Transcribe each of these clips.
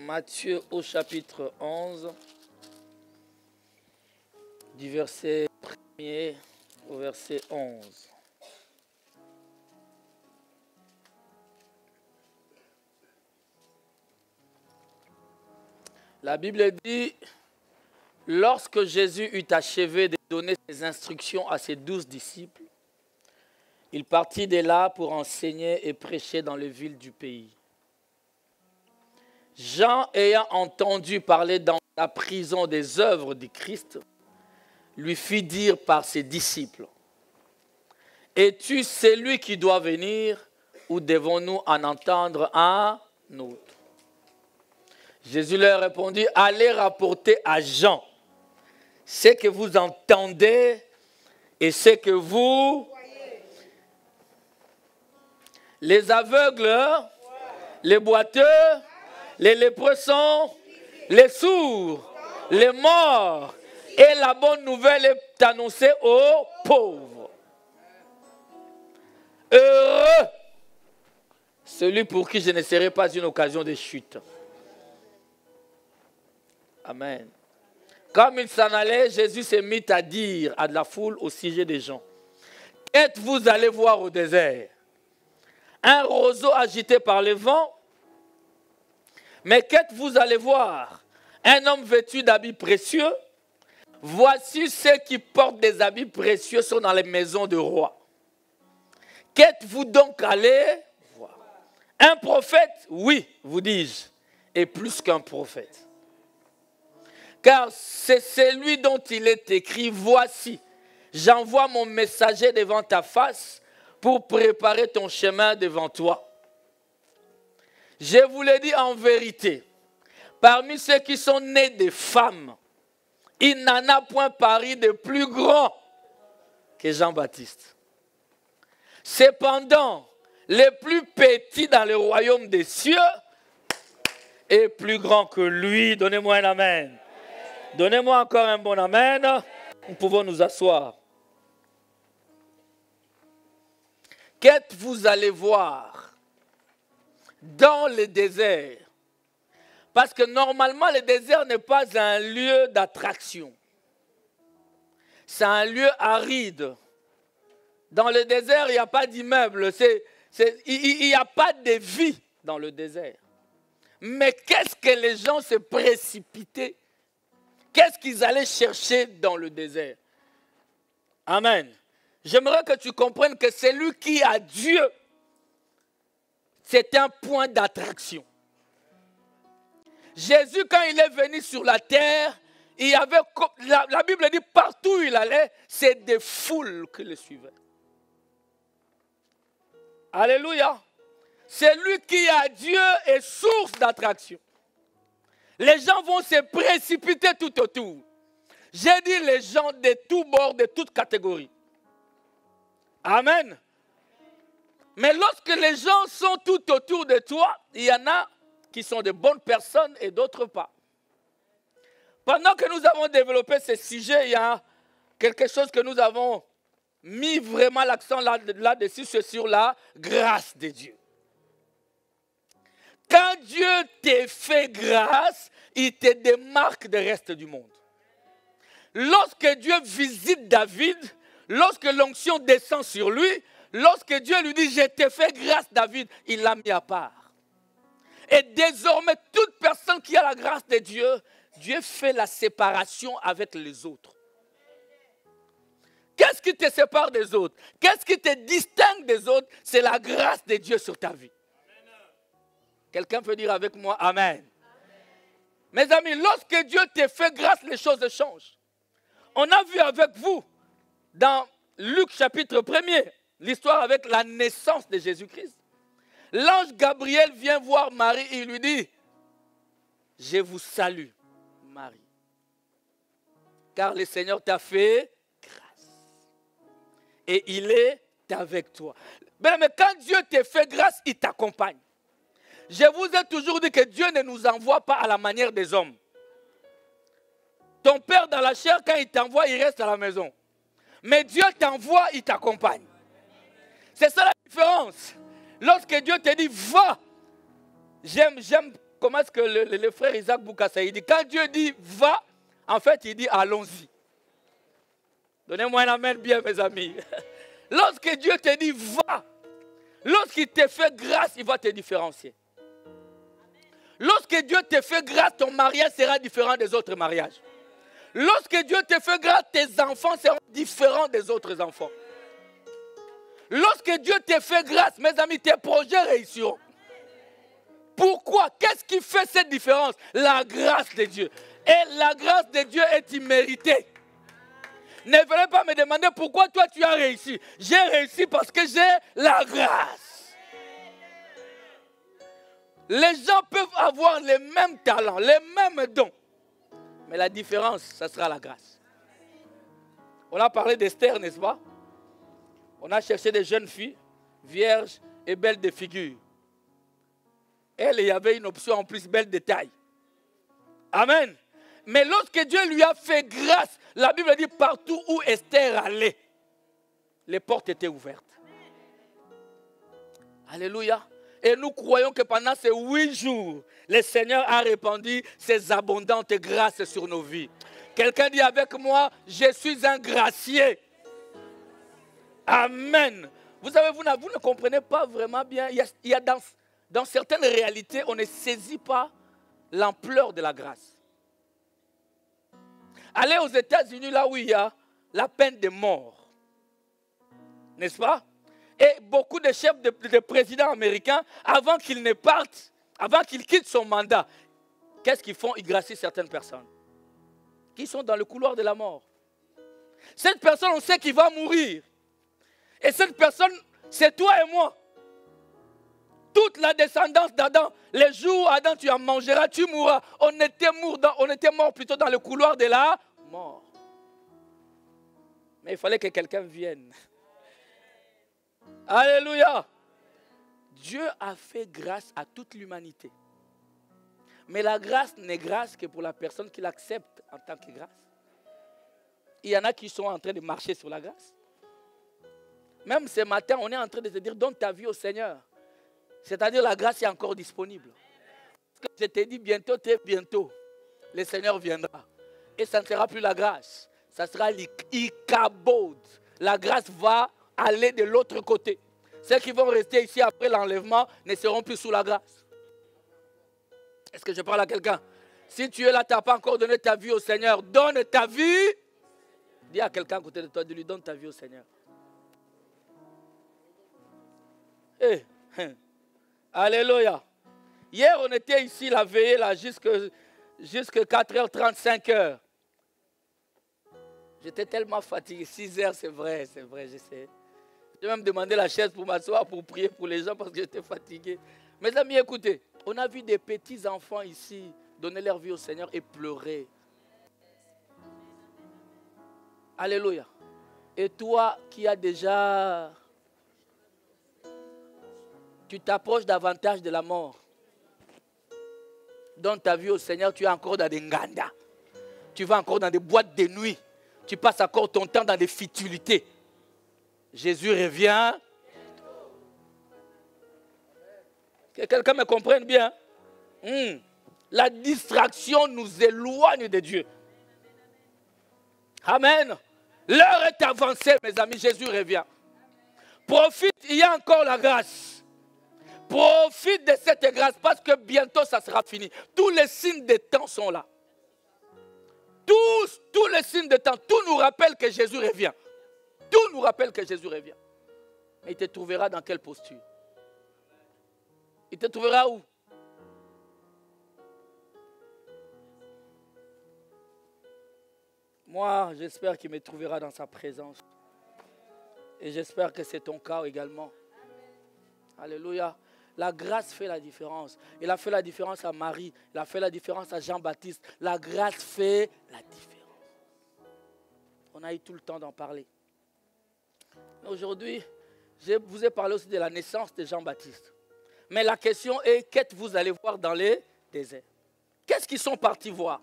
Matthieu au chapitre 11, du verset 1er au verset 11. La Bible dit, lorsque Jésus eut achevé de donner ses instructions à ses 12 disciples, il partit de là pour enseigner et prêcher dans les villes du pays. Jean, ayant entendu parler dans la prison des œuvres du Christ, lui fit dire par ses disciples, « Es-tu celui qui doit venir ou devons-nous en entendre un autre ?» Jésus leur répondit, « Allez rapporter à Jean ce que vous entendez et ce que vous voyez. Les aveugles, les boiteux, les lépreux sont, les sourds, les morts, et la bonne nouvelle est annoncée aux pauvres. Heureux celui pour qui je ne serai pas une occasion de chute. » Amen. Comme il s'en allait, Jésus s'est mis à dire à la foule au sujet des gens, « Qu'êtes-vous allés voir au désert? Un roseau agité par le vent? Mais qu'êtes-vous allés voir? Un homme vêtu d'habits précieux? Voici ceux qui portent des habits précieux sont dans les maisons de rois. Qu'êtes-vous donc allés voir? Un prophète? Oui, vous dis-je, et plus qu'un prophète. Car c'est celui dont il est écrit, voici, j'envoie mon messager devant ta face pour préparer ton chemin devant toi. Je vous le dis en vérité, parmi ceux qui sont nés des femmes, il n'en a point paru de plus grand que Jean-Baptiste. Cependant, le plus petit dans le royaume des cieux est plus grand que lui. Donnez-moi un amen. Donnez-moi encore un bon amen. Nous pouvons nous asseoir. Qu'êtes-vous allés voir dans le désert? Parce que normalement, le désert n'est pas un lieu d'attraction. C'est un lieu aride. Dans le désert, il n'y a pas d'immeuble. Il n'y a pas de vie dans le désert. Mais qu'est-ce que les gens se précipitaient? Qu'est-ce qu'ils allaient chercher dans le désert? Amen. J'aimerais que tu comprennes que celui qui a Dieu, c'est un point d'attraction. Jésus, quand il est venu sur la terre, il y avait, la Bible dit, partout où il allait, c'est des foules qui le suivaient. Alléluia. Celui qui a Dieu est source d'attraction. Les gens vont se précipiter tout autour. J'ai dit les gens de tous bords, de toutes catégories. Amen. Mais lorsque les gens sont tout autour de toi, il y en a qui sont de bonnes personnes et d'autres pas. Pendant que nous avons développé ce sujet, il y a quelque chose que nous avons mis vraiment l'accent là-dessus, c'est sur la grâce de Dieu. Quand Dieu te fait grâce, il te démarque du reste du monde. Lorsque Dieu visite David, lorsque l'onction descend sur lui, lorsque Dieu lui dit « Je t'ai fait grâce, David », il l'a mis à part. Et désormais, toute personne qui a la grâce de Dieu, Dieu fait la séparation avec les autres. Qu'est-ce qui te sépare des autres? Qu'est-ce qui te distingue des autres? C'est la grâce de Dieu sur ta vie. Quelqu'un peut dire avec moi Amen. Mes amis, lorsque Dieu te fait grâce, les choses changent. On a vu avec vous, dans Luc chapitre 1er, l'histoire avec la naissance de Jésus-Christ. L'ange Gabriel vient voir Marie et il lui dit, « Je vous salue, Marie, car le Seigneur t'a fait grâce. Et il est avec toi. » Mais quand Dieu te fait grâce, il t'accompagne. Je vous ai toujours dit que Dieu ne nous envoie pas à la manière des hommes. Ton père dans la chair, quand il t'envoie, il reste à la maison. Mais Dieu t'envoie, il t'accompagne. C'est ça la différence. Lorsque Dieu te dit, va, j'aime comment est-ce que le frère Isaac Boukassa, il dit, quand Dieu dit va, en fait, il dit allons-y. Donnez-moi un amen bien, mes amis. Lorsque Dieu te dit va, lorsqu'il te fait grâce, il va te différencier. Lorsque Dieu te fait grâce, ton mariage sera différent des autres mariages. Lorsque Dieu te fait grâce, tes enfants seront différents des autres enfants. Lorsque Dieu te fait grâce, mes amis, tes projets réussiront. Pourquoi? Qu'est-ce qui fait cette différence? La grâce de Dieu. Et la grâce de Dieu est imméritée. Ne venez pas me demander pourquoi toi tu as réussi. J'ai réussi parce que j'ai la grâce. Les gens peuvent avoir les mêmes talents, les mêmes dons. Mais la différence, ça sera la grâce. On a parlé d'Esther, n'est-ce pas? On a cherché des jeunes filles, vierges et belles de figure. Elle, il y avait une option en plus belle de taille. Amen. Mais lorsque Dieu lui a fait grâce, la Bible dit partout où Esther allait, les portes étaient ouvertes. Alléluia. Et nous croyons que pendant ces 8 jours, le Seigneur a répandu ses abondantes grâces sur nos vies. Quelqu'un dit avec moi, je suis un gracier. Amen. Vous savez, vous ne comprenez pas vraiment bien. Il y a dans certaines réalités, on ne saisit pas l'ampleur de la grâce. Allez aux États-Unis, là où il y a la peine de mort. N'est-ce pas? Et beaucoup de chefs de présidents américains, avant qu'ils ne partent, avant qu'ils quittent son mandat, qu'est-ce qu'ils font? Ils gracient certaines personnes qui sont dans le couloir de la mort. Cette personne, on sait qu'il va mourir. Et cette personne, c'est toi et moi. Toute la descendance d'Adam, les jours où Adam tu en mangeras, tu mourras. On était mort plutôt dans le couloir de la mort. Mais il fallait que quelqu'un vienne. Alléluia. Dieu a fait grâce à toute l'humanité. Mais la grâce n'est grâce que pour la personne qui l'accepte en tant que grâce. Il y en a qui sont en train de marcher sur la grâce. Même ce matin, on est en train de te dire, donne ta vie au Seigneur. C'est-à-dire la grâce est encore disponible. Parce que je t'ai dit bientôt, le Seigneur viendra. Et ça ne sera plus la grâce. Ça sera l'ikabod. La grâce va aller de l'autre côté. Ceux qui vont rester ici après l'enlèvement ne seront plus sous la grâce. Est-ce que je parle à quelqu'un? Si tu es là, tu n'as pas encore donné ta vie au Seigneur, donne ta vie. Dis à quelqu'un à côté de toi, dis-lui, donne ta vie au Seigneur. Hey. Alléluia. Hier, on était ici, la veillée, là, jusqu'à 4h, 35h. J'étais tellement fatigué. 6h, c'est vrai, je sais. J'ai même demandé la chaise pour m'asseoir, pour prier pour les gens, parce que j'étais fatigué. Mes amis, écoutez, on a vu des petits enfants ici donner leur vie au Seigneur et pleurer. Alléluia. Et toi qui as déjà... Tu t'approches davantage de la mort. Donne ta vie au Seigneur, tu es encore dans des nganda. Tu vas encore dans des boîtes de nuit. Tu passes encore ton temps dans des futilités. Jésus revient. Que quelqu'un me comprenne bien. La distraction nous éloigne de Dieu. Amen. L'heure est avancée, mes amis. Jésus revient. Profite, il y a encore la grâce. Profite de cette grâce parce que bientôt ça sera fini. Tous les signes de temps sont là. Tous les signes de temps, tout nous rappelle que Jésus revient. Tout nous rappelle que Jésus revient. Mais il te trouvera dans quelle posture? Il te trouvera où? Moi, j'espère qu'il me trouvera dans sa présence. Et j'espère que c'est ton cas également. Alléluia. La grâce fait la différence. Il a fait la différence à Marie. Il a fait la différence à Jean-Baptiste. La grâce fait la différence. On a eu tout le temps d'en parler. Aujourd'hui, je vous ai parlé aussi de la naissance de Jean-Baptiste. Mais la question est, qu'est-ce que vous allez voir dans les déserts? Qu'est-ce qu'ils sont partis voir?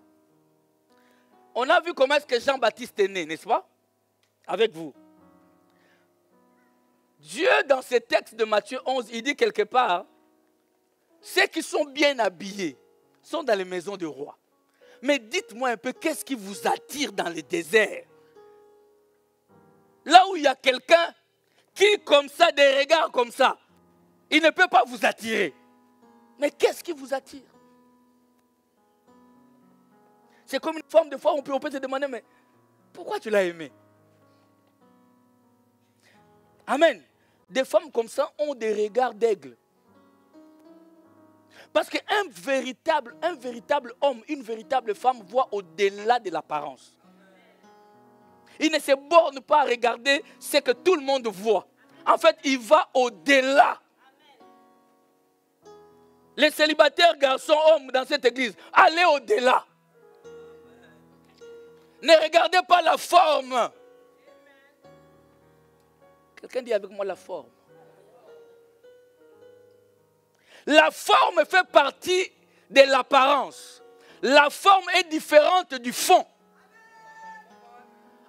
On a vu comment est-ce que Jean-Baptiste est né, n'est-ce pas? Avec vous. Dieu, dans ce texte de Matthieu 11, il dit quelque part, ceux qui sont bien habillés, sont dans les maisons de rois. Mais dites-moi un peu, qu'est-ce qui vous attire dans le désert? Là où il y a quelqu'un qui, comme ça, des regards comme ça, il ne peut pas vous attirer. Mais qu'est-ce qui vous attire? C'est comme une femme, de fois, on peut se demander, mais pourquoi tu l'as aimée? Amen. Des femmes comme ça ont des regards d'aigle. Parce qu'un véritable homme, une véritable femme voit au-delà de l'apparence. Il ne se borne pas à regarder ce que tout le monde voit. En fait, il va au-delà. Les célibataires, garçons, hommes dans cette église, allez au-delà. Ne regardez pas la forme. Quelqu'un dit avec moi la forme. La forme fait partie de l'apparence. La forme est différente du fond.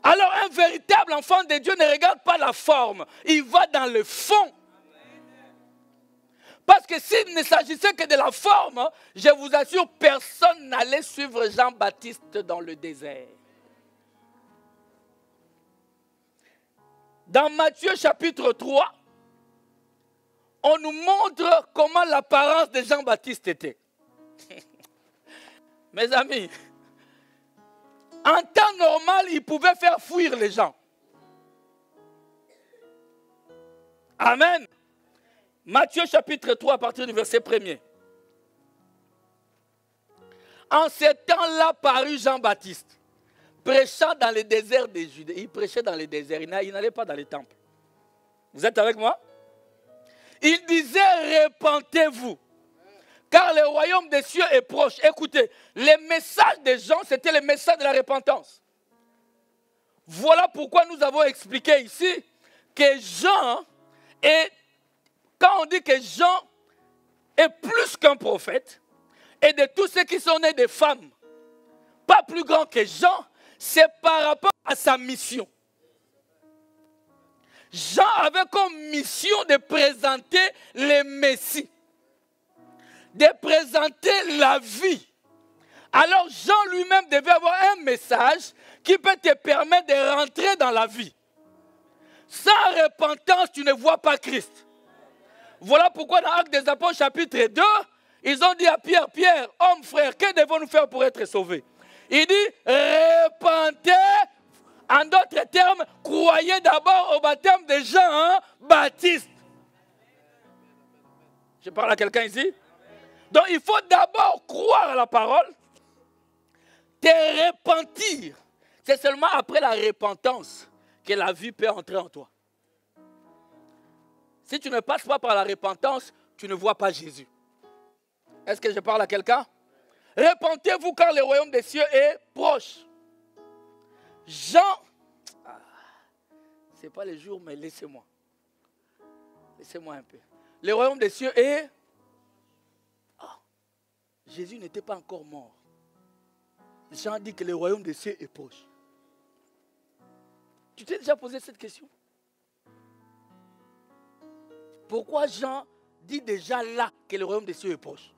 Alors un véritable enfant de Dieu ne regarde pas la forme. Il va dans le fond. Parce que s'il ne s'agissait que de la forme, je vous assure, personne n'allait suivre Jean-Baptiste dans le désert. Dans Matthieu chapitre 3, on nous montre comment l'apparence de Jean-Baptiste était. Mes amis, en temps normal, il pouvait faire fuir les gens. Amen. Matthieu chapitre 3, à partir du verset 1er. En ce temps-là parut Jean-Baptiste, prêchant dans les déserts de Judée. Il prêchait dans les déserts, il n'allait pas dans les temples. Vous êtes avec moi? Il disait, repentez-vous, car le royaume des cieux est proche. Écoutez, les messages des gens, c'était les messages de la repentance. Voilà pourquoi nous avons expliqué ici que Jean est, quand on dit que Jean est plus qu'un prophète, et de tous ceux qui sont nés des femmes, pas plus grand que Jean, c'est par rapport à sa mission. Jean avait comme mission de présenter le Messie, de présenter la vie. Alors Jean lui-même devait avoir un message qui peut te permettre de rentrer dans la vie. Sans repentance, tu ne vois pas Christ. Voilà pourquoi dans Actes des Apôtres chapitre 2, ils ont dit à Pierre, Pierre, homme frère, que devons-nous faire pour être sauvés? Il dit, repentez. En d'autres termes, croyez d'abord au baptême de Jean-Baptiste. Je parle à quelqu'un ici? Donc il faut d'abord croire à la parole, te repentir. C'est seulement après la repentance que la vie peut entrer en toi. Si tu ne passes pas par la repentance, tu ne vois pas Jésus. Est-ce que je parle à quelqu'un? Repentez-vous car le royaume des cieux est proche. Jean, ce n'est pas le jour, mais laissez-moi. Laissez-moi un peu. Le royaume des cieux est... Jésus n'était pas encore mort. Jean dit que le royaume des cieux est proche. Tu t'es déjà posé cette question? Pourquoi Jean dit déjà là que le royaume des cieux est proche?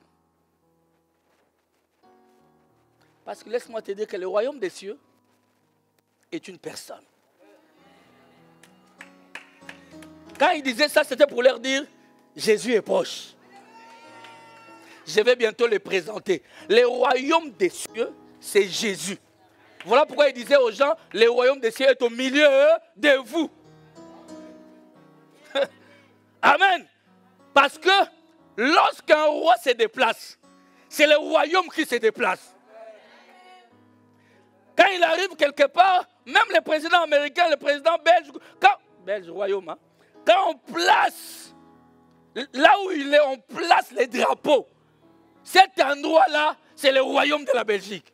Parce que laisse-moi te dire que le royaume des cieux est une personne. Quand il disait ça, c'était pour leur dire, Jésus est proche. Je vais bientôt le présenter. Le royaume des cieux, c'est Jésus. Voilà pourquoi il disait aux gens, le royaume des cieux est au milieu de vous. Amen. Parce que lorsqu'un roi se déplace, c'est le royaume qui se déplace. Quand il arrive quelque part, même le président américain, le président belge, belge royaume, hein, quand on place, là où il est, on place les drapeaux. Cet endroit-là, c'est le royaume de la Belgique.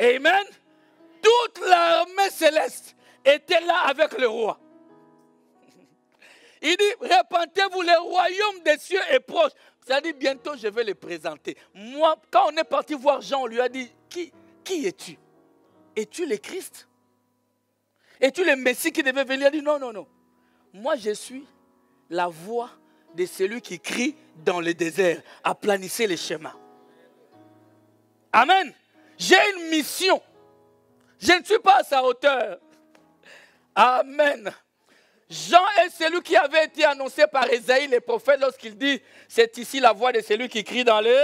Amen. Toute l'armée céleste était là avec le roi. Il dit, repentez-vous, le royaume des cieux est proche. Ça dit, bientôt je vais le présenter. Moi, quand on est parti voir Jean, on lui a dit, qui es-tu? Es-tu le Christ? Es-tu le Messie qui devait venir? Il a dit, non, non, non. Moi, je suis la voix, de celui qui crie dans le désert. Aplanissez les chemins. Amen. J'ai une mission. Je ne suis pas à sa hauteur. Amen. Jean est celui qui avait été annoncé par Ésaïe, le prophète, lorsqu'il dit, c'est ici la voix de celui qui crie dans le...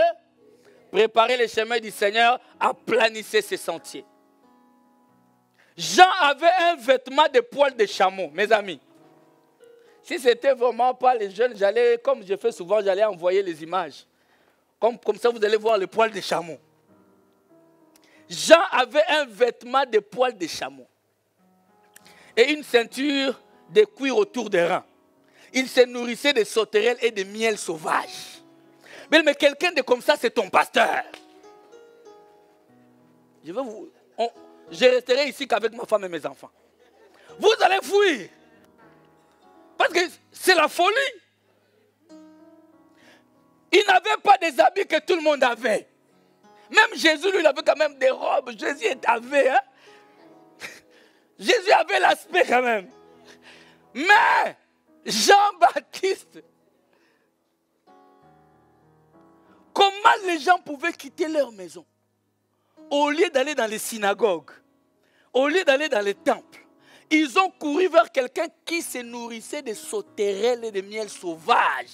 Préparez les chemins du Seigneur, aplanissez ses sentiers. Jean avait un vêtement de poils de chameau, mes amis. Si ce n'était vraiment pas les jeunes, j'allais, comme je fais souvent, j'allais envoyer les images. Comme ça, vous allez voir les poils de chameau. Jean avait un vêtement de poils de chameau. Et une ceinture de cuir autour des reins. Il se nourrissait de sauterelles et de miel sauvage. Mais quelqu'un de comme ça, c'est ton pasteur. Je resterai ici qu'avec ma femme et mes enfants. Vous allez fuir. Parce que c'est la folie. Il n'avait pas des habits que tout le monde avait. Même Jésus, lui, il avait quand même des robes. Jésus avait. Hein? Jésus avait l'aspect quand même. Mais Jean-Baptiste, comment les gens pouvaient quitter leur maison au lieu d'aller dans les synagogues, au lieu d'aller dans les temples? Ils ont couru vers quelqu'un qui se nourrissait de sauterelles et de miel sauvage.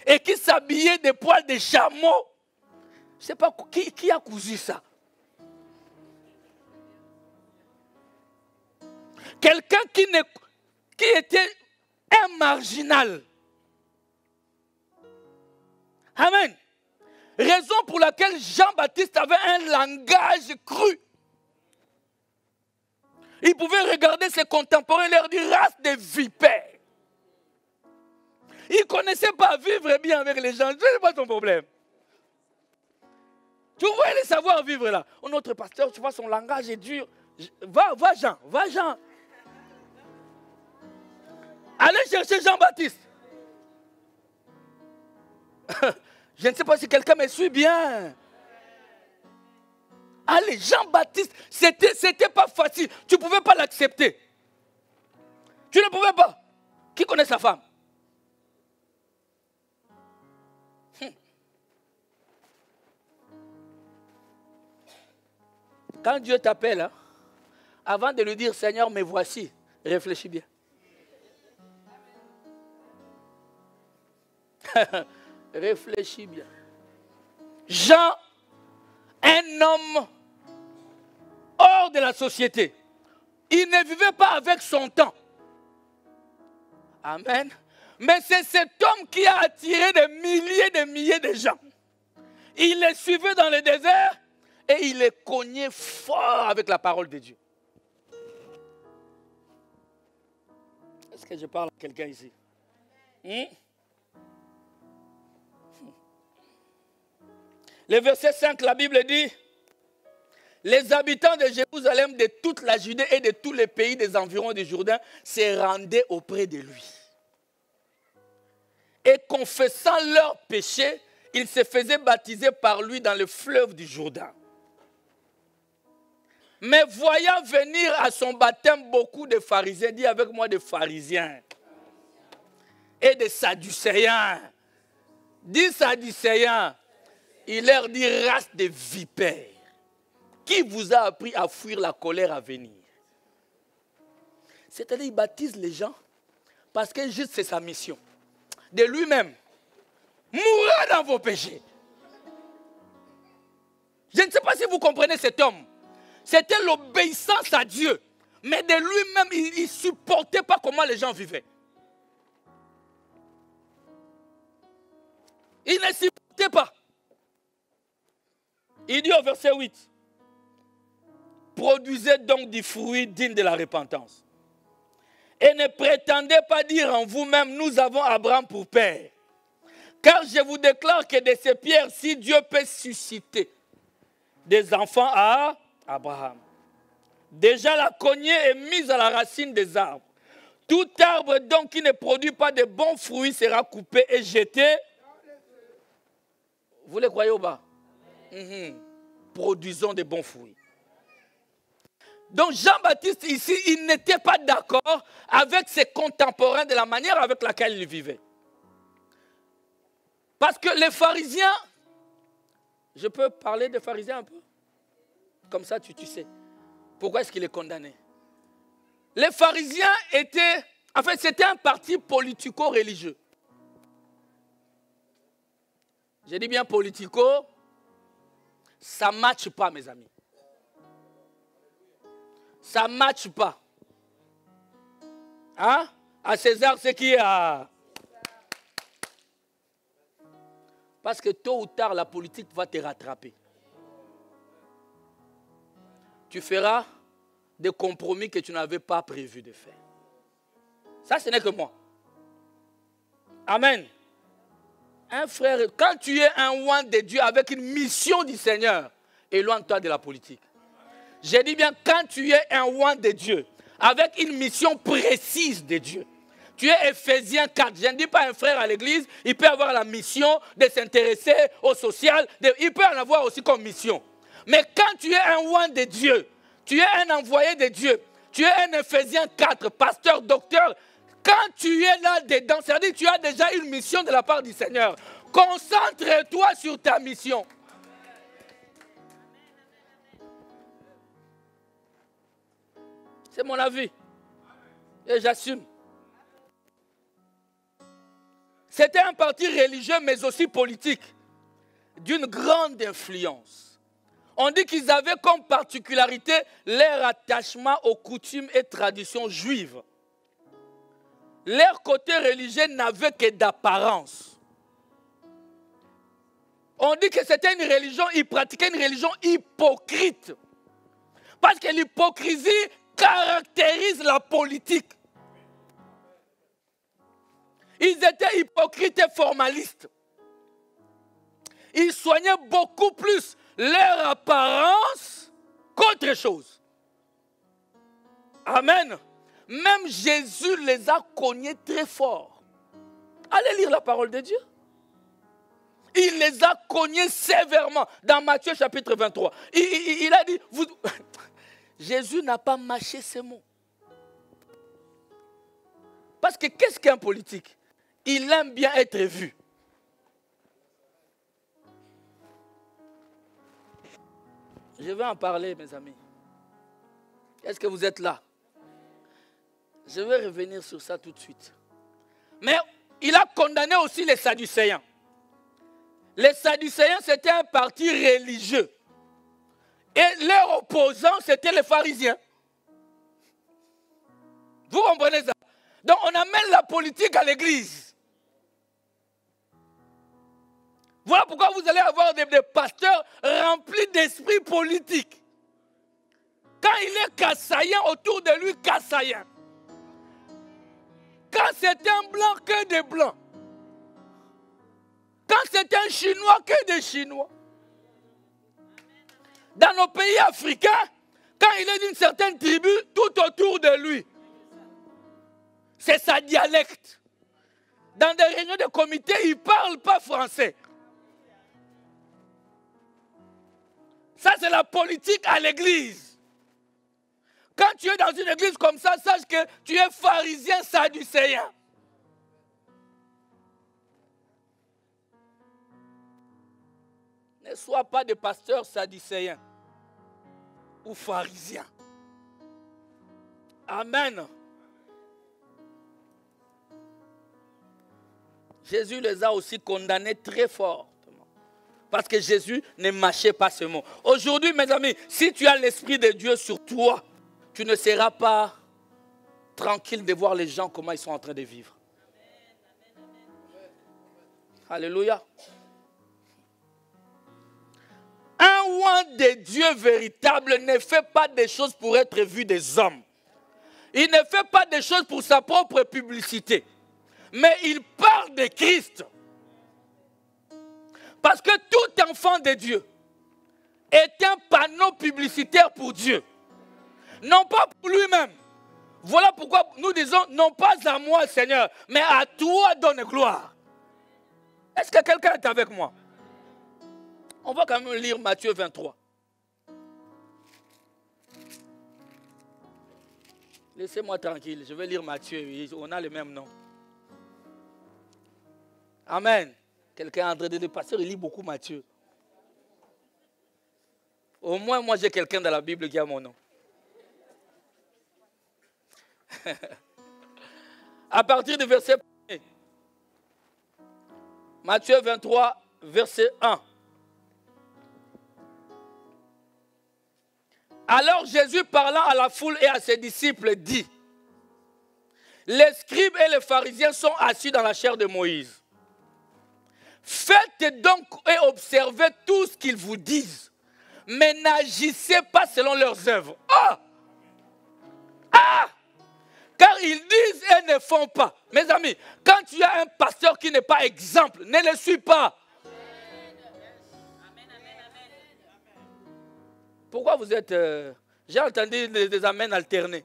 Et qui s'habillait de poils de chameau. Je ne sais pas qui a cousu ça. Quelqu'un qui était un marginal. Amen. Raison pour laquelle Jean-Baptiste avait un langage cru. Il pouvait regarder ses contemporains et leur dire race de vipères. Il ne connaissait pas vivre bien avec les gens. Ce n'est pas ton problème. Tu vois les savoir vivre là. Notre pasteur, tu vois, son langage est dur. Va Jean. Allez chercher Jean-Baptiste. Je ne sais pas si quelqu'un me suit bien. Allez, Jean-Baptiste, c'était pas facile. Tu ne pouvais pas l'accepter. Tu ne pouvais pas. Qui connaît sa femme? Quand Dieu t'appelle, hein, avant de lui dire Seigneur, me voici, réfléchis bien. Réfléchis bien. Jean, un homme hors de la société. Il ne vivait pas avec son temps. Amen. Mais c'est cet homme qui a attiré des milliers de gens. Il les suivait dans le désert et il les cognait fort avec la parole de Dieu. Est-ce que je parle à quelqu'un ici? Le verset 5, la Bible dit, les habitants de Jérusalem, de toute la Judée et de tous les pays des environs du Jourdain se rendaient auprès de lui. Et confessant leurs péchés, ils se faisaient baptiser par lui dans le fleuve du Jourdain. Mais voyant venir à son baptême beaucoup de pharisiens, dis avec moi des pharisiens et des sadducéens. Dis sadducéens. Il leur dit race de vipères. Qui vous a appris à fuir la colère à venir? C'est-à-dire, il baptise les gens parce que juste c'est sa mission. De lui-même, mourra dans vos péchés. Je ne sais pas si vous comprenez cet homme. C'était l'obéissance à Dieu. Mais de lui-même, il ne supportait pas comment les gens vivaient. Il ne supportait pas. Il dit au verset 8, produisez donc du fruit digne de la repentance. Et ne prétendez pas dire en vous-même, nous avons Abraham pour père. Car je vous déclare que de ces pierres, si Dieu peut susciter des enfants à Abraham. Déjà la cognée est mise à la racine des arbres. Tout arbre donc qui ne produit pas de bons fruits sera coupé et jeté. Vous les croyez ou pas? Produisons de bons fruits. Donc Jean-Baptiste ici, il n'était pas d'accord avec ses contemporains de la manière avec laquelle il vivait. Parce que les pharisiens, je peux parler des pharisiens un peu? Comme ça, tu sais. Pourquoi est-ce qu'il est condamné? Les pharisiens étaient, en fait, c'était un parti politico-religieux. J'ai dit bien politico, ça ne matche pas, mes amis. Ça ne matche pas. Hein? À César, c'est qui a... Parce que tôt ou tard, la politique va te rattraper. Tu feras des compromis que tu n'avais pas prévu de faire. Ça, ce n'est que moi. Amen. Un frère, quand tu es un oint de Dieu avec une mission du Seigneur, éloigne-toi de la politique. J'ai dit bien, quand tu es un oint de Dieu, avec une mission précise de Dieu. Tu es Éphésiens 4. Je ne dis pas un frère à l'église, il peut avoir la mission de s'intéresser au social. Il peut en avoir aussi comme mission. Mais quand tu es un oint de Dieu, tu es un envoyé de Dieu, tu es un Éphésiens 4, pasteur, docteur, quand tu es là-dedans, c'est-à-dire que tu as déjà une mission de la part du Seigneur. Concentre-toi sur ta mission. C'est mon avis. Et j'assume. C'était un parti religieux, mais aussi politique, d'une grande influence. On dit qu'ils avaient comme particularité leur attachement aux coutumes et traditions juives. Leur côté religieux n'avait que d'apparence. On dit que c'était une religion, ils pratiquaient une religion hypocrite. Parce que l'hypocrisie caractérise la politique. Ils étaient hypocrites et formalistes. Ils soignaient beaucoup plus leur apparence qu'autre chose. Amen. Même Jésus les a cognés très fort. Allez lire la parole de Dieu. Il les a cognés sévèrement. Dans Matthieu chapitre 23. Il a dit, Jésus n'a pas mâché ses mots. Parce que qu'est-ce qu'un politique? Il aime bien être vu. Je vais en parler, mes amis. Est-ce que vous êtes là? Je vais revenir sur ça tout de suite. Mais il a condamné aussi les Sadducéens. Les Sadducéens, c'était un parti religieux. Et leurs opposants, c'était les pharisiens. Vous comprenez ça? Donc on amène la politique à l'église. Voilà pourquoi vous allez avoir des pasteurs remplis d'esprit politique. Quand il est kassaïen, autour de lui, kassaïen. Quand c'est un blanc, que des blancs. Quand c'est un chinois, que des chinois. Dans nos pays africains, quand il est d'une certaine tribu, tout autour de lui, c'est sa dialecte. Dans des réunions de comité, il ne parle pas français. Ça, c'est la politique à l'église. Quand tu es dans une église comme ça, sache que tu es pharisien sadducéen. Ne sois pas de pasteur sadducéen ou pharisien. Amen. Jésus les a aussi condamnés très fort. Parce que Jésus ne mâchait pas ce mot. Aujourd'hui, mes amis, si tu as l'Esprit de Dieu sur toi, tu ne seras pas tranquille de voir les gens comment ils sont en train de vivre. Alléluia. Un oint de Dieu véritable ne fait pas des choses pour être vu des hommes. Il ne fait pas des choses pour sa propre publicité. Mais il parle de Christ. Parce que tout enfant de Dieu est un panneau publicitaire pour Dieu. Non pas pour lui-même. Voilà pourquoi nous disons, non pas à moi, Seigneur, mais à toi donne gloire. Est-ce que quelqu'un est avec moi? On va quand même lire Matthieu 23. Laissez-moi tranquille, je vais lire Matthieu, on a le même nom. Amen. Quelqu'un est en train de dire, pasteur, il lit beaucoup Matthieu. Au moins, moi, j'ai quelqu'un dans la Bible qui a mon nom. À partir du verset 1er. Matthieu 23, verset 1. Alors Jésus, parlant à la foule et à ses disciples, dit, les scribes et les pharisiens sont assis dans la chair de Moïse. Faites donc et observez tout ce qu'ils vous disent, mais n'agissez pas selon leurs œuvres. Ah! Ah! Car ils disent et ne font pas. Mes amis, quand tu as un pasteur qui n'est pas exemple, ne le suis pas. Pourquoi vous êtes... j'ai entendu des amens alternés.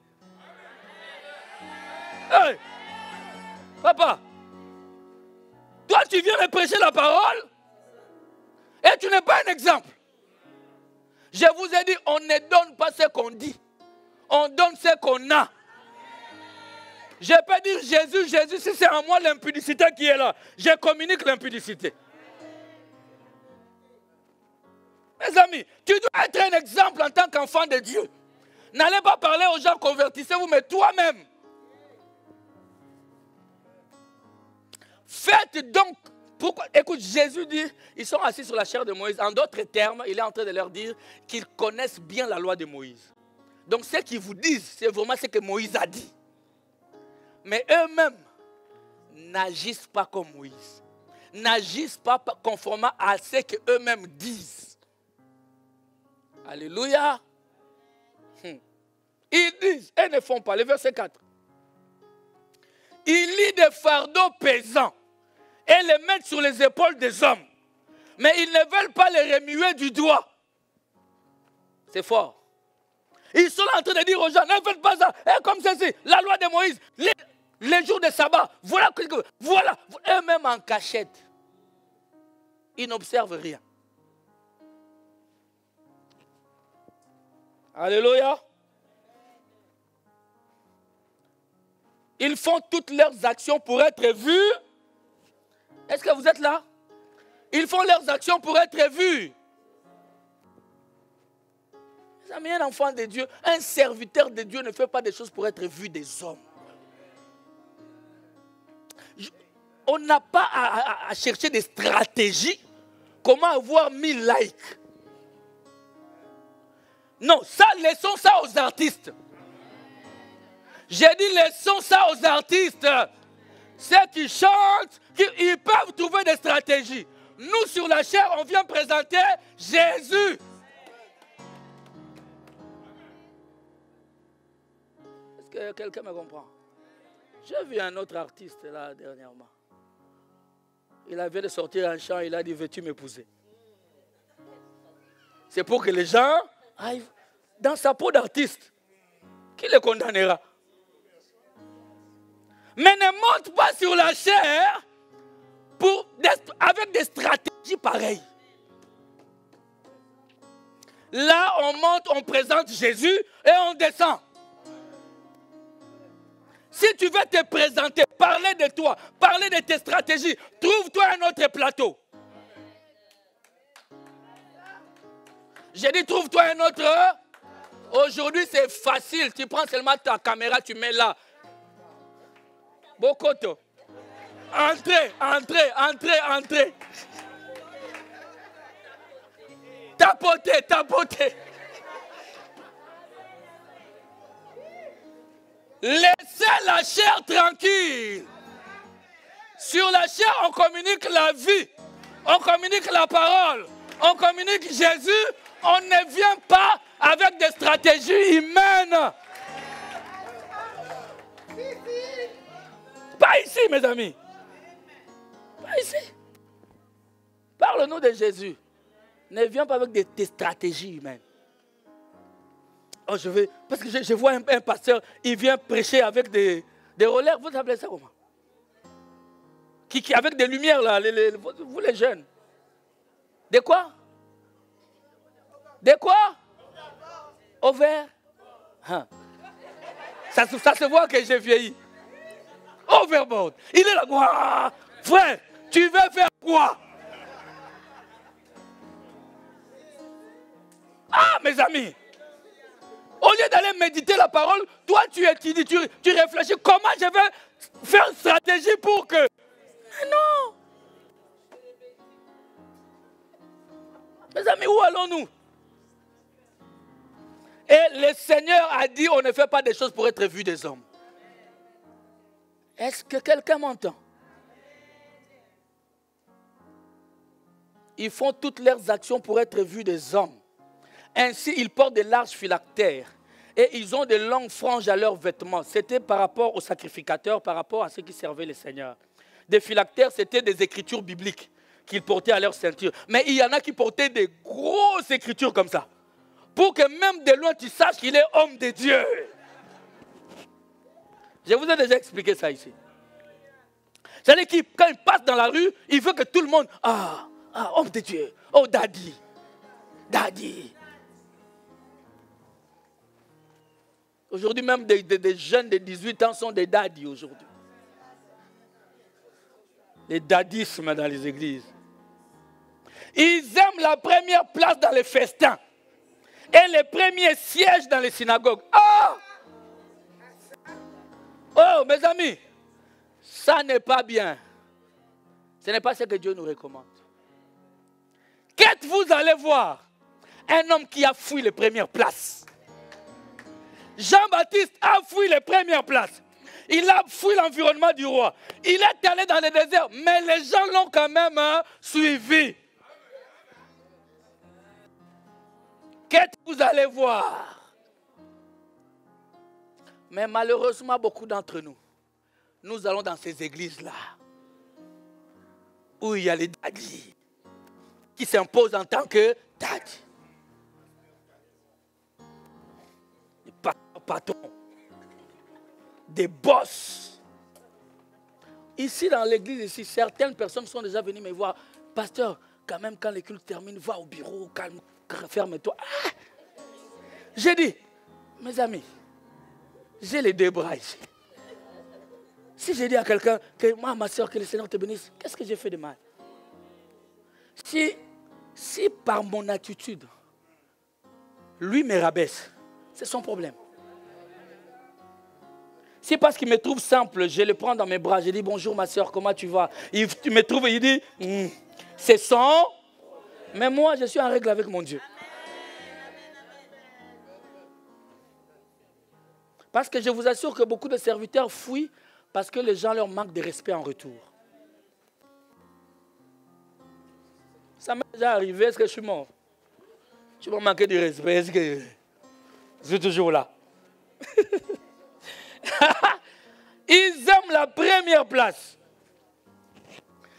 Hey! Papa, toi tu viens me prêcher la parole et tu n'es pas un exemple. Je vous ai dit, on ne donne pas ce qu'on dit. On donne ce qu'on a. Je peux dire Jésus, Jésus, si c'est en moi l'impudicité qui est là, je communique l'impudicité. Mes amis, tu dois être un exemple en tant qu'enfant de Dieu. N'allez pas parler aux gens, convertissez-vous, mais toi-même. Faites donc. Pourquoi? Écoute, Jésus dit, ils sont assis sur la chair de Moïse. En d'autres termes, il est en train de leur dire qu'ils connaissent bien la loi de Moïse. Donc ce qu'ils vous disent, c'est vraiment ce que Moïse a dit. Mais eux-mêmes n'agissent pas comme Moïse. N'agissent pas conformément à ce qu'eux-mêmes disent. Alléluia. Ils disent et ne font pas. Le verset 4. Ils lient des fardeaux pesants et les mettent sur les épaules des hommes. Mais ils ne veulent pas les remuer du doigt. C'est fort. Ils sont en train de dire aux gens, ne faites pas ça. Et comme ceci, la loi de Moïse, les jours de sabbat, voilà, eux-mêmes en cachette. Ils n'observent rien. Alléluia. Ils font toutes leurs actions pour être vus. Est-ce que vous êtes là? Ils font leurs actions pour être vus. Mes amis, un enfant de Dieu, un serviteur de Dieu ne fait pas des choses pour être vu des hommes. On n'a pas à chercher des stratégies. Comment avoir 1000 likes? Non, ça, laissons ça aux artistes. J'ai dit, laissons ça aux artistes. Ceux qui chantent, ils peuvent trouver des stratégies. Nous, sur la chair, on vient présenter Jésus. Est-ce que quelqu'un me comprend? J'ai vu un autre artiste là dernièrement. Il avait de sortir un chant, il a dit, veux-tu m'épouser? C'est pour que les gens aillent dans sa peau d'artiste. Qui le condamnera? Mais ne monte pas sur la chair avec des stratégies pareilles. Là, on monte, on présente Jésus et on descend. Si tu veux te présenter, parler de toi, parler de tes stratégies, trouve-toi un autre plateau. J'ai dit, trouve-toi un autre. Aujourd'hui, c'est facile. Tu prends seulement ta caméra, tu mets là. Bokoto. Entrez, entrez, entrez, entrez. Tapotez, tapotez. Laissez la chair tranquille. Sur la chair, on communique la vie. On communique la parole. On communique Jésus. On ne vient pas avec des stratégies humaines. Pas ici, mes amis. Pas ici. Parle-nous de Jésus. Ne viens pas avec des stratégies humaines. Oh, parce que je vois un pasteur, il vient prêcher avec des rollers. Vous appelez ça comment? Avec des lumières, là, vous les jeunes. De quoi? De quoi? Au vert. Hein. Ça se voit que j'ai vieilli. Overboard. Il est là. Ouah, frère, tu veux faire quoi? Ah, mes amis. Au lieu d'aller méditer la parole, toi tu étudies, tu réfléchis. Comment je vais faire une stratégie pour que... Mais non. Mes amis, où allons-nous? Et le Seigneur a dit, on ne fait pas des choses pour être vu des hommes. Est-ce que quelqu'un m'entend? Ils font toutes leurs actions pour être vus des hommes. Ainsi, ils portent de larges phylactères et ils ont de longues franges à leurs vêtements. C'était par rapport aux sacrificateurs, par rapport à ceux qui servaient le Seigneur. Des phylactères, c'était des écritures bibliques qu'ils portaient à leur ceinture. Mais il y en a qui portaient des grosses écritures comme ça. Pour que même de loin, tu saches qu'il est homme de Dieu. Je vous ai déjà expliqué ça ici. C'est-à-dire que quand il passe dans la rue, il veut que tout le monde... Ah, homme de Dieu. Oh, daddy. Daddy. Aujourd'hui, même des jeunes de 18 ans sont des daddies aujourd'hui. Les daddismes dans les églises. Ils aiment la première place dans les festins. Et les premiers sièges dans les synagogues. Oh, mes amis, ça n'est pas bien. Ce n'est pas ce que Dieu nous recommande. Qu'est-ce que vous allez voir? Un homme qui a fui les premières places. Jean-Baptiste a fui les premières places. Il a fui l'environnement du roi. Il est allé dans le désert, mais les gens l'ont quand même suivi. Qu'est-ce que vous allez voir? Mais malheureusement, beaucoup d'entre nous, nous allons dans ces églises-là, où il y a les daddies, qui s'imposent en tant que daddies. Des patrons, des boss. Ici, dans l'église, ici, certaines personnes sont déjà venues me voir. Pasteur, quand même, quand les cultes terminent, va au bureau, calme, ferme-toi. Ah! J'ai dit, mes amis, j'ai les deux bras ici. Si j'ai dit à quelqu'un que moi, ma soeur, que le Seigneur te bénisse, qu'est-ce que j'ai fait de mal? Si par mon attitude, lui me rabaisse, c'est son problème. Si parce qu'il me trouve simple, je le prends dans mes bras, je dis bonjour ma soeur, comment tu vas? Il me trouve et il dit, c'est son. Mais moi, je suis en règle avec mon Dieu. Parce que je vous assure que beaucoup de serviteurs fuient parce que les gens leur manquent de respect en retour. Ça m'est déjà arrivé, est-ce que je suis mort? Tu m'as manqué de respect, est-ce que je suis toujours là? Ils aiment la première place.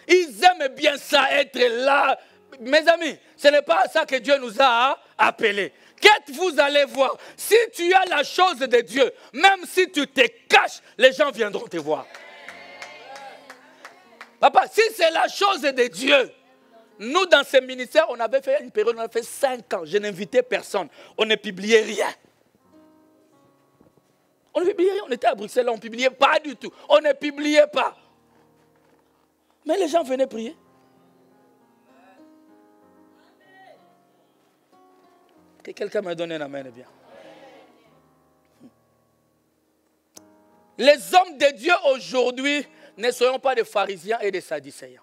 Ils aiment bien ça, être là. Mes amis, ce n'est pas à ça que Dieu nous a appelés. Qu'est-ce que vous allez voir? Si tu as la chose de Dieu, même si tu te caches, les gens viendront te voir. Papa, si c'est la chose de Dieu, nous dans ce ministère, on avait fait une période, on a fait 5 ans, je n'invitais personne, on ne publiait rien. On ne publiait rien, on était à Bruxelles, on ne publiait pas du tout, on ne publiait pas. Mais les gens venaient prier. Que quelqu'un me donne un amen bien. Les hommes de Dieu aujourd'hui, ne soyons pas des pharisiens et des sadducéens.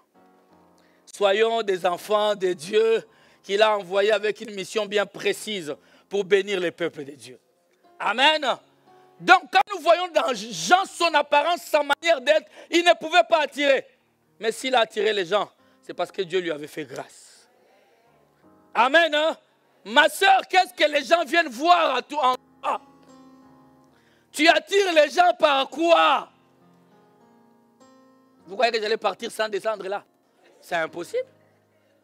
Soyons des enfants de Dieu qu'il a envoyés avec une mission bien précise pour bénir les peuples de Dieu. Amen. Donc quand nous voyons dans Jean son apparence, sa manière d'être, il ne pouvait pas attirer. Mais s'il a attiré les gens, c'est parce que Dieu lui avait fait grâce. Amen. Hein? Ma soeur, qu'est-ce que les gens viennent voir en toi? Tu attires les gens par quoi? Vous croyez que j'allais partir sans descendre là? C'est impossible.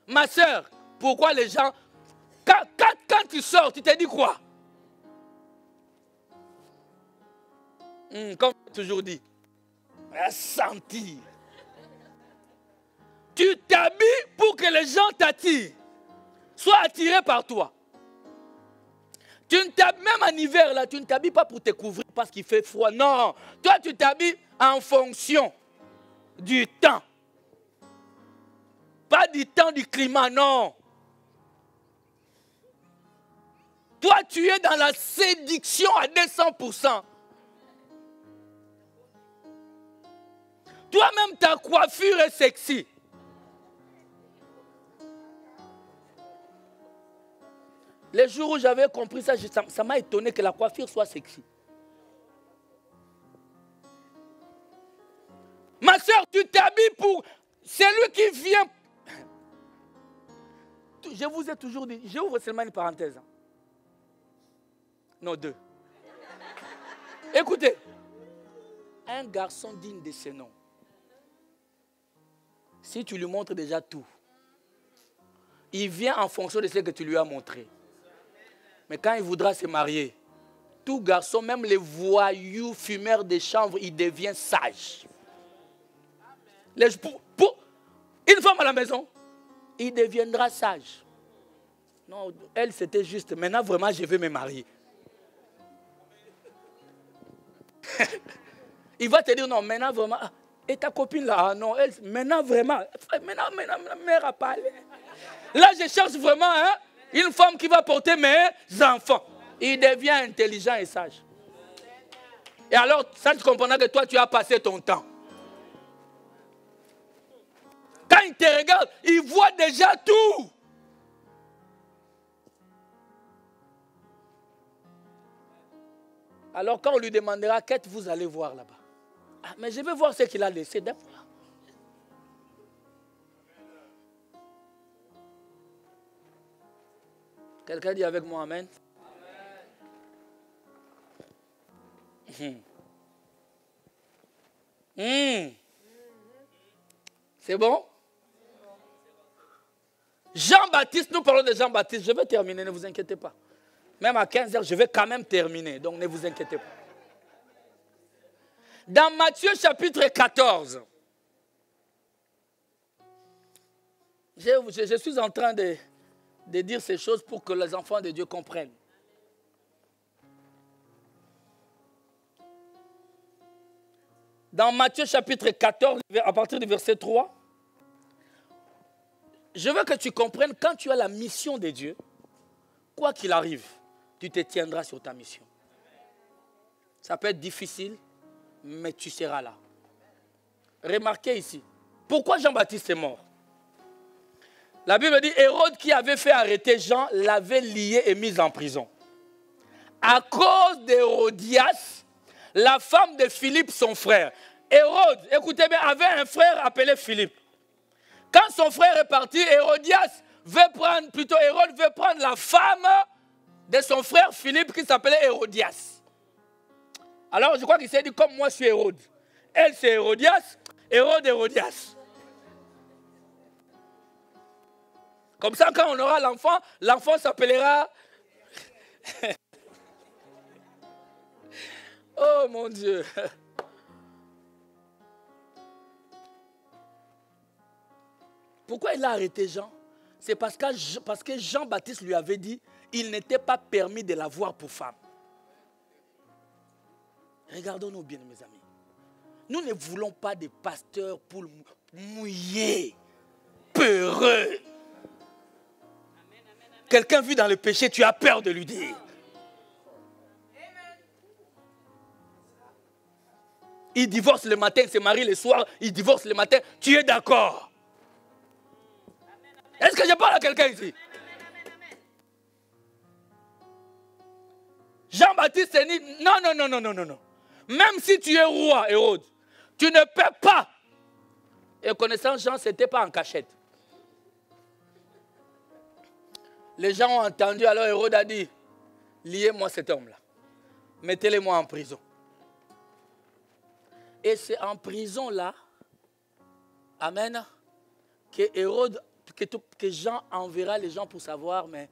Ma soeur, pourquoi les gens... Quand tu sors, tu te dis quoi? Comme j'ai toujours dit, sentir. Tu t'habilles pour que les gens t'attirent. Sois attiré par toi. Tu ne t'habilles, même en hiver, là, tu ne t'habilles pas pour te couvrir parce qu'il fait froid. Non, toi, tu t'habilles en fonction du temps. Pas du temps du climat, non. Toi, tu es dans la séduction à 200%. Toi-même, ta coiffure est sexy. Les jours où j'avais compris ça, ça m'a étonné que la coiffure soit sexy. Ma soeur, tu t'habilles pour celui qui vient. Je vous ai toujours dit, j'ouvre seulement une parenthèse. Non, deux. Écoutez, un garçon digne de ce nom, si tu lui montres déjà tout, il vient en fonction de ce que tu lui as montré. Mais quand il voudra se marier, tout garçon, même les voyous fumeurs de chanvre, il devient sage. Pour une femme à la maison, il deviendra sage. Non, elle, c'était juste. Maintenant, vraiment, je vais me marier. Il va te dire, non, maintenant, vraiment. Et ta copine là, ah, non, elle, maintenant, vraiment. Maintenant, ma mère a parlé. Là, je cherche vraiment une femme qui va porter mes enfants. Il devient intelligent et sage. Et alors, ça, tu comprendras que toi, tu as passé ton temps. Quand il te regarde, il voit déjà tout. Alors quand on lui demandera, qu'est-ce que vous allez voir là-bas? Ah, mais je vais voir ce qu'il a laissé d'abord. Quelqu'un dit avec moi amen? C'est bon? Jean-Baptiste, nous parlons de Jean-Baptiste. Je vais terminer, ne vous inquiétez pas. Même à 15h, je vais quand même terminer. Donc ne vous inquiétez pas. Dans Matthieu chapitre 14, je suis en train de dire ces choses pour que les enfants de Dieu comprennent. Dans Matthieu chapitre 14, à partir du verset 3, je veux que tu comprennes, quand tu as la mission de Dieu, quoi qu'il arrive, tu te tiendras sur ta mission. Ça peut être difficile, mais tu seras là. Remarquez ici, pourquoi Jean-Baptiste est mort? La Bible dit, Hérode qui avait fait arrêter Jean, l'avait lié et mis en prison. À cause d'Hérodias, la femme de Philippe, son frère. Hérode, écoutez bien, avait un frère appelé Philippe. Quand son frère est parti, Hérode veut prendre la femme de son frère Philippe qui s'appelait Hérodias. Alors je crois qu'il s'est dit, comme moi je suis Hérode. Elle c'est Hérodias, Hérodias. Comme ça quand on aura l'enfant, l'enfant s'appellera... Oh mon Dieu. Pourquoi il a arrêté Jean? C'est parce que Jean-Baptiste lui avait dit il n'était pas permis de la voir pour femme. Regardons-nous bien, mes amis. Nous ne voulons pas des pasteurs pour mouiller, peureux. Quelqu'un vit dans le péché, tu as peur de lui dire. Il divorce le matin, il se marie le soir, il divorce le matin, tu es d'accord? Est-ce que je parle à quelqu'un ici? Jean-Baptiste s'est dit, non. Même si tu es roi, Hérode, tu ne peux pas. Et connaissant Jean, ce n'était pas en cachette. Les gens ont entendu, alors Hérode a dit, liez-moi cet homme-là. Mettez-le-moi en prison. Et c'est en prison là, amen, que Hérode, que Jean enverra les gens pour savoir, mais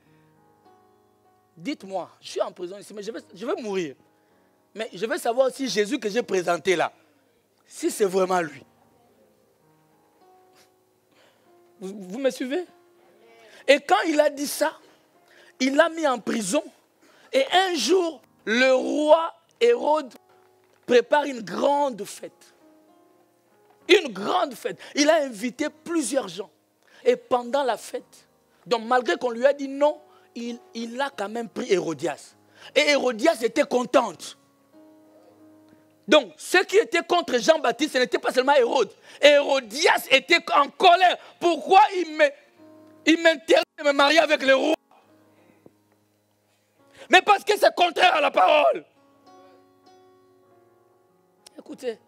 dites-moi, je suis en prison ici, mais je vais mourir. Mais je veux savoir si Jésus que j'ai présenté là, si c'est vraiment lui. Vous me suivez? Et quand il a dit ça, il l'a mis en prison. Et un jour, le roi Hérode prépare une grande fête. Une grande fête. Il a invité plusieurs gens. Et pendant la fête, donc malgré qu'on lui a dit non, il a quand même pris Hérodias. Et Hérodias était contente. Donc, ceux qui étaient contre Jean-Baptiste, ce n'était pas seulement Hérode. Hérodias était en colère. Pourquoi il m'interdit de me marier avec le roi? Mais parce que c'est contraire à la parole. Écoutez,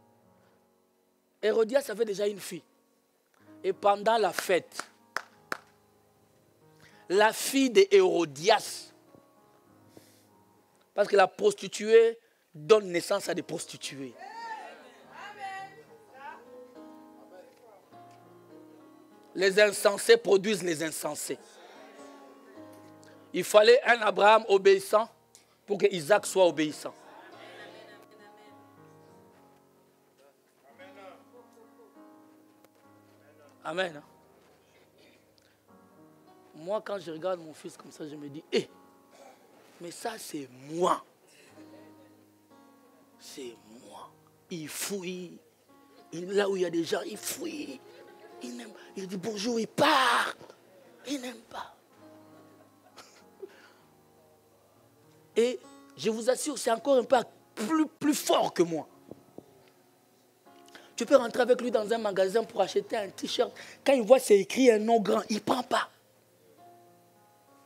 Hérodias avait déjà une fille. Et pendant la fête, la fille de Hérodias, parce que la prostituée donne naissance à des prostituées. Les insensés produisent les insensés. Il fallait un Abraham obéissant pour que Isaac soit obéissant. Amen. Moi, quand je regarde mon fils comme ça, je me dis, mais ça, c'est moi. C'est moi. Il fouille. Là où il y a des gens, il fouille. Il dit bonjour, il part. Il n'aime pas. Et je vous assure, c'est encore un peu plus fort que moi. Tu peux rentrer avec lui dans un magasin pour acheter un t-shirt. Quand il voit c'est écrit un nom grand, il ne prend pas.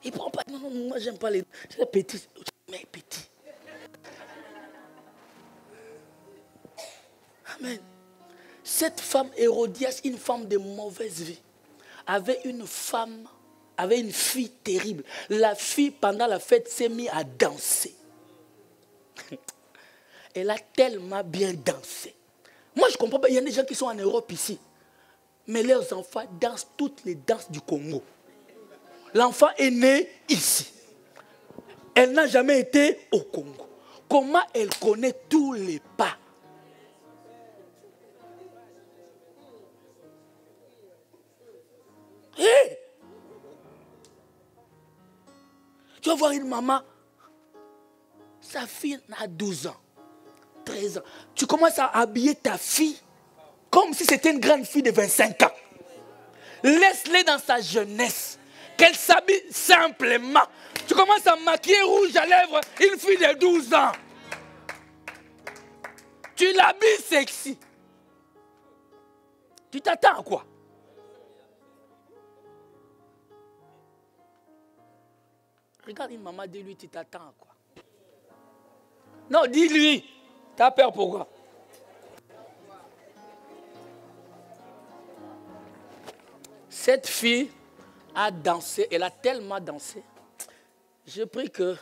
Il ne prend pas. Non, moi j'aime pas les petits. Mais petits. Amen. Cette femme Hérodias, une femme de mauvaise vie, avait une fille terrible. La fille, pendant la fête, s'est mise à danser. Elle a tellement bien dansé. Moi, je ne comprends pas. Il y a des gens qui sont en Europe ici. Mais leurs enfants dansent toutes les danses du Congo. L'enfant est né ici. Elle n'a jamais été au Congo. Comment elle connaît tous les pas? Hey! Tu vas voir une maman, sa fille a 12 ans, 13 ans. Tu commences à habiller ta fille comme si c'était une grande fille de 25 ans. Laisse-les dans sa jeunesse, qu'elle s'habille simplement. Tu commences à maquiller rouge à lèvres une fille de 12 ans. Tu l'habilles sexy. Tu t'attends à quoi? Regarde une maman, dis-lui, tu t'attends à quoi? Non, dis-lui. T'as peur pourquoi? Cette fille a dansé, elle a tellement dansé. Je prie que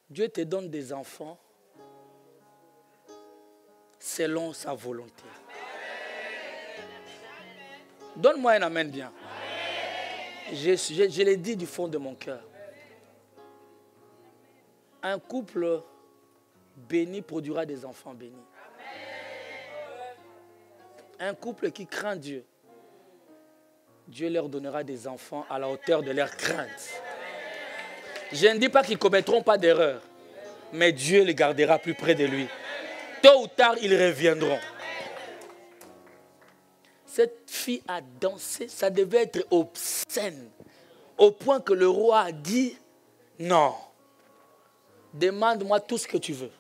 Dieu te donne des enfants selon sa volonté. Donne-moi un amen bien. Je l'ai dit du fond de mon cœur. Un couple béni produira des enfants bénis. Un couple qui craint Dieu, Dieu leur donnera des enfants à la hauteur de leur crainte. Je ne dis pas qu'ils ne commettront pas d'erreur, mais Dieu les gardera plus près de lui. Tôt ou tard, ils reviendront. Cette fille a dansé, ça devait être obscène, au point que le roi a dit, non. Demande-moi tout ce que tu veux.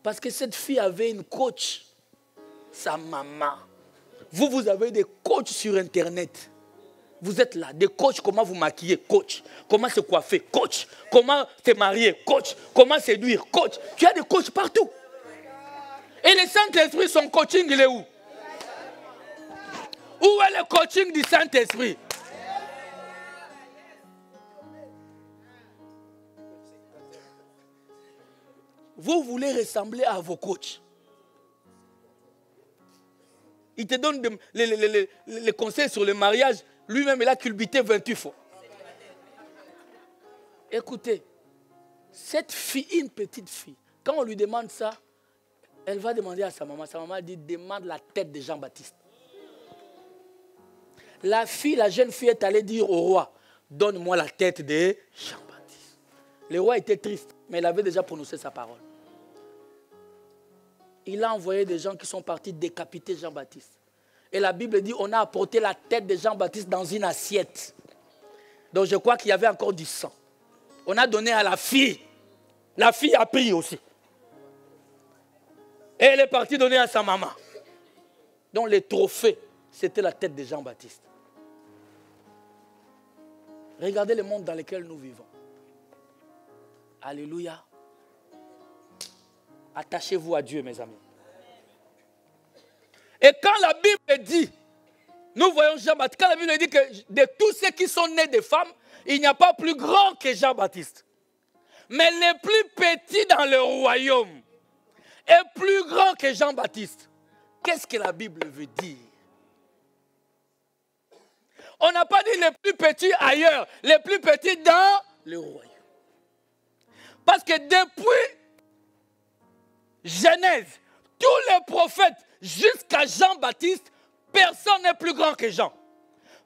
Parce que cette fille avait une coach, sa maman. Vous avez des coachs sur Internet. Vous êtes là, des coachs, comment vous maquiller, coach. Comment se coiffer, coach. Comment se marier, coach. Comment séduire, coach. Tu as des coachs partout. Et le Saint-Esprit, son coaching, il est où? Où est le coaching du Saint-Esprit? Vous voulez ressembler à vos coachs. Il te donne les conseils sur le mariage. Lui-même, il a culbuté 28 fois. Écoutez, cette fille, une petite fille, quand on lui demande ça, elle va demander à sa maman. Sa maman dit, demande la tête de Jean-Baptiste. La jeune fille est allée dire au roi, donne-moi la tête de Jean-Baptiste. Le roi était triste, mais il avait déjà prononcé sa parole. Il a envoyé des gens qui sont partis décapiter Jean-Baptiste. Et la Bible dit, on a apporté la tête de Jean-Baptiste dans une assiette. Donc je crois qu'il y avait encore du sang. On a donné à la fille. La fille a pris aussi. Et elle est partie donner à sa maman. Donc les trophées, c'était la tête de Jean-Baptiste. Regardez le monde dans lequel nous vivons. Alléluia. Attachez-vous à Dieu, mes amis. Et quand la Bible dit, nous voyons Jean-Baptiste, quand la Bible dit que de tous ceux qui sont nés de femmes, il n'y a pas plus grand que Jean-Baptiste. Mais les plus petits dans le royaume est plus grand que Jean-Baptiste. Qu'est-ce que la Bible veut dire? On n'a pas dit les plus petits ailleurs, les plus petits dans le royaume. Parce que depuis Genèse, tous les prophètes jusqu'à Jean-Baptiste, personne n'est plus grand que Jean.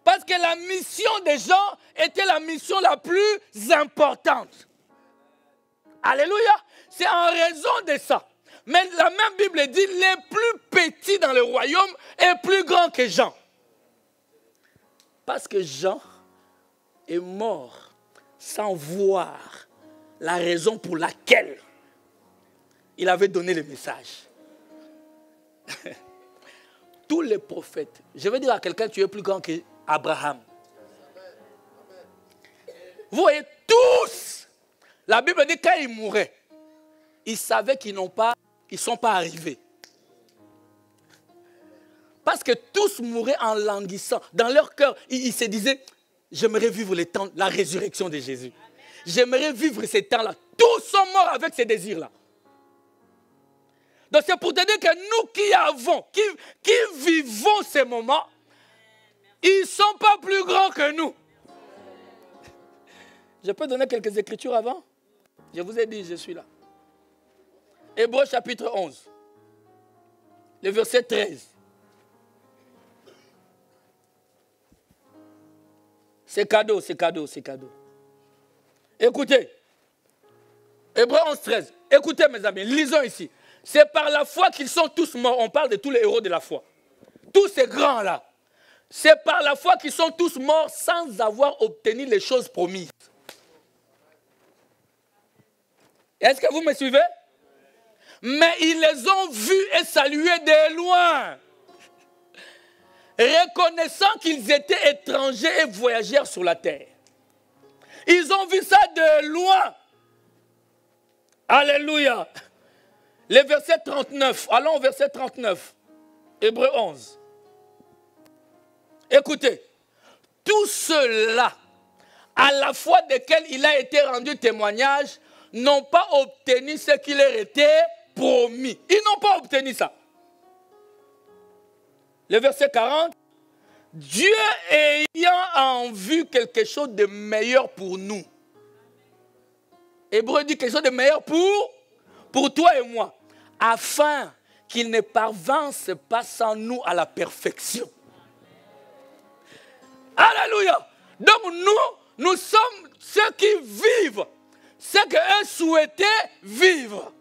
Parce que la mission de Jean était la mission la plus importante. Alléluia. C'est en raison de ça. Mais la même Bible dit, les plus petits dans le royaume est plus grand que Jean. Parce que Jean est mort sans voir la raison pour laquelle il avait donné le message. Tous les prophètes, je vais dire à quelqu'un, tu es plus grand qu'Abraham. Vous voyez, tous, la Bible dit quand ils mouraient, ils savaient qu'ils ne sont pas arrivés. Parce que tous mouraient en languissant. Dans leur cœur, ils se disaient, j'aimerais vivre les temps, la résurrection de Jésus. J'aimerais vivre ces temps-là. Tous sont morts avec ces désirs-là. Donc c'est pour te dire que nous qui avons, qui vivons ces moments, ils ne sont pas plus grands que nous. Je peux donner quelques écritures avant? Je vous ai dit, je suis là. Hébreux chapitre 11, le verset 13. C'est cadeau, c'est cadeau, c'est cadeau. Écoutez, Hébreux 11, 13. Écoutez mes amis, lisons ici. C'est par la foi qu'ils sont tous morts. On parle de tous les héros de la foi. Tous ces grands-là. C'est par la foi qu'ils sont tous morts sans avoir obtenu les choses promises. Est-ce que vous me suivez? Mais ils les ont vus et salués de loin, reconnaissant qu'ils étaient étrangers et voyageurs sur la terre. Ils ont vu ça de loin. Alléluia. Le verset 39. Allons au verset 39. Hébreux 11. Écoutez. Tous ceux-là, à la foi desquels il a été rendu témoignage, n'ont pas obtenu ce qui leur était promis. Ils n'ont pas obtenu ça. Le verset 40. Dieu ayant en vue quelque chose de meilleur pour nous. Hébreu dit quelque chose de meilleur pour toi et moi. Afin qu'il ne parvince pas sans nous à la perfection. Alléluia. Donc nous sommes ceux qui vivent ce qu'eux souhaitaient vivre.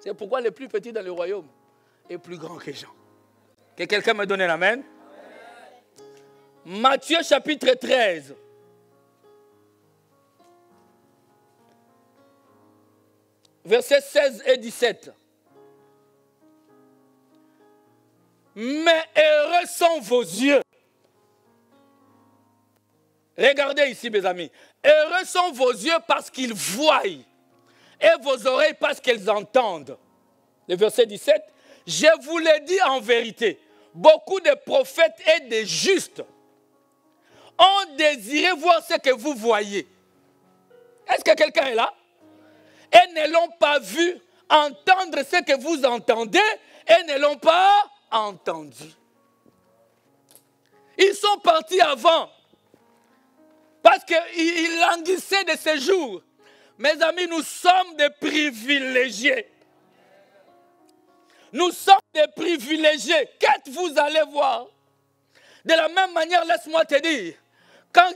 C'est pourquoi les plus petits dans le royaume est plus grand que Jean. Que quelqu'un me donne un amen. Matthieu chapitre 13. Versets 16 et 17. Mais heureux sont vos yeux. Regardez ici, mes amis. Heureux sont vos yeux parce qu'ils voient et vos oreilles parce qu'elles entendent. Le verset 17. Je vous l'ai dit en vérité, beaucoup de prophètes et de justes ont désiré voir ce que vous voyez. Est-ce que quelqu'un est là? Et ne l'ont pas vu, entendre ce que vous entendez et ne l'ont pas entendu. Ils sont partis avant parce qu'ils languissaient de ces jours. Mes amis, nous sommes des privilégiés. Nous sommes des privilégiés. Qu'est-ce que vous allez voir? De la même manière, laisse-moi te dire, quand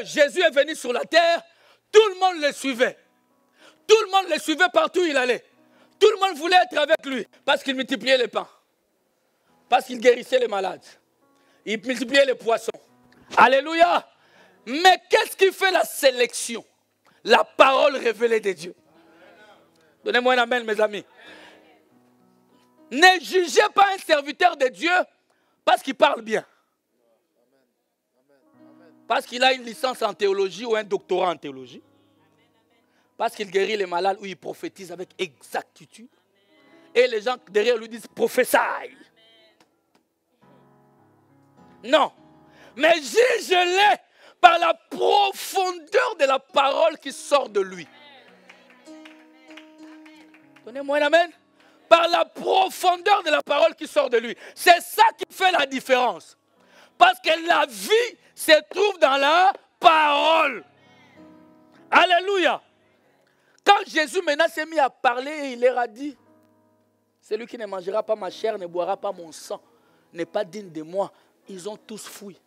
Jésus est venu sur la terre, tout le monde le suivait. Tout le monde le suivait partout où il allait. Tout le monde voulait être avec lui parce qu'il multipliait les pains. Parce qu'il guérissait les malades. Il multipliait les poissons. Alléluia. Mais qu'est-ce qui fait la sélection? La parole révélée de Dieu. Donnez-moi un amen, mes amis. Ne jugez pas un serviteur de Dieu parce qu'il parle bien. Parce qu'il a une licence en théologie ou un doctorat en théologie. Parce qu'il guérit les malades ou il prophétise avec exactitude. Et les gens derrière lui disent prophétie. Non. Mais juge-le par la profondeur de la parole qui sort de lui. Donnez-moi un amen. Par la profondeur de la parole qui sort de lui. C'est ça qui fait la différence. Parce que la vie se trouve dans la parole. Alléluia. Quand Jésus maintenant s'est mis à parler, il leur a dit, celui qui ne mangera pas ma chair, ne boira pas mon sang, n'est pas digne de moi. Ils ont tous fui.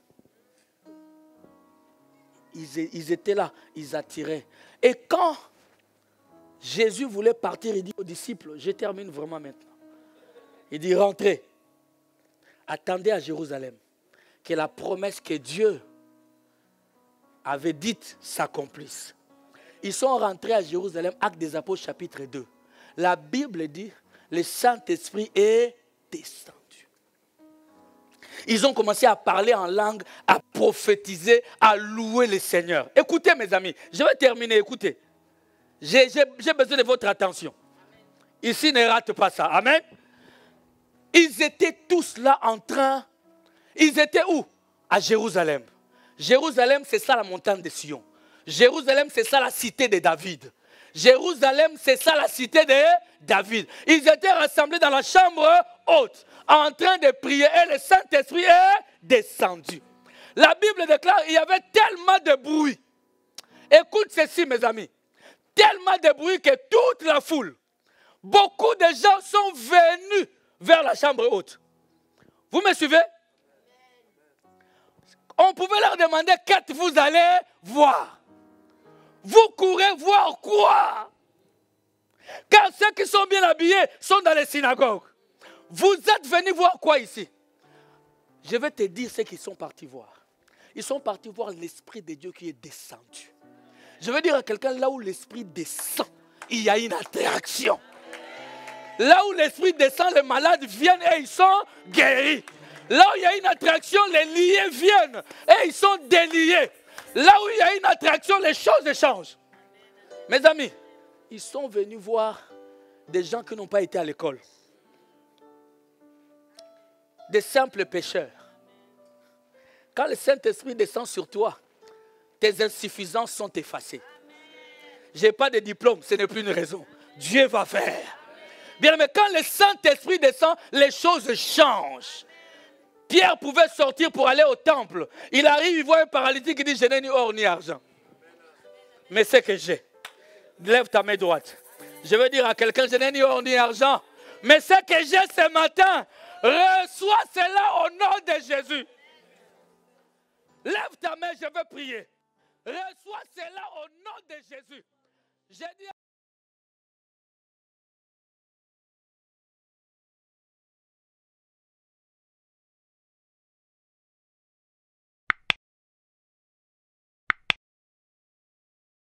Ils étaient là, ils attiraient. Et quand Jésus voulait partir, il dit aux disciples, je termine vraiment maintenant. Il dit, rentrez. Attendez à Jérusalem. Que la promesse que Dieu avait dite s'accomplisse. Ils sont rentrés à Jérusalem, Actes des Apôtres chapitre 2. La Bible dit, le Saint-Esprit est descendu. Ils ont commencé à parler en langue, à prophétiser, à louer le Seigneur. Écoutez mes amis, je vais terminer, écoutez. J'ai besoin de votre attention. Ici, ne rate pas ça. Amen. Ils étaient tous là en train. Ils étaient où? À Jérusalem. Jérusalem, c'est ça la montagne de Sion. Jérusalem, c'est ça la cité de David. Jérusalem, c'est ça la cité de David. Ils étaient rassemblés dans la chambre haute, en train de prier, et le Saint-Esprit est descendu. La Bible déclare qu'il y avait tellement de bruit. Écoute ceci, mes amis. Tellement de bruit que toute la foule, beaucoup de gens sont venus vers la chambre haute. Vous me suivez? On pouvait leur demander qu'est-ce que vous allez voir. Vous courez voir quoi? Car ceux qui sont bien habillés sont dans les synagogues. Vous êtes venus voir quoi ici? Je vais te dire ce qu'ils sont partis voir. Ils sont partis voir l'Esprit de Dieu qui est descendu. Je veux dire à quelqu'un, là où l'Esprit descend, il y a une attraction. Là où l'Esprit descend, les malades viennent et ils sont guéris. Là où il y a une attraction, les liés viennent et ils sont déliés. Là où il y a une attraction, les choses changent. Mes amis, ils sont venus voir des gens qui n'ont pas été à l'école. Des simples pécheurs. Quand le Saint-Esprit descend sur toi, tes insuffisances sont effacées. Je n'ai pas de diplôme, ce n'est plus une raison. Dieu va faire. Bien, mais quand le Saint-Esprit descend, les choses changent. Pierre pouvait sortir pour aller au temple. Il arrive, il voit un paralytique qui dit, je n'ai ni or ni argent. Mais c'est que j'ai. Lève ta main droite. Je veux dire à quelqu'un, je n'ai ni or ni argent. Mais ce que j'ai ce matin, reçois cela au nom de Jésus. Lève ta main, je veux prier. Reçois cela au nom de Jésus. J'ai dit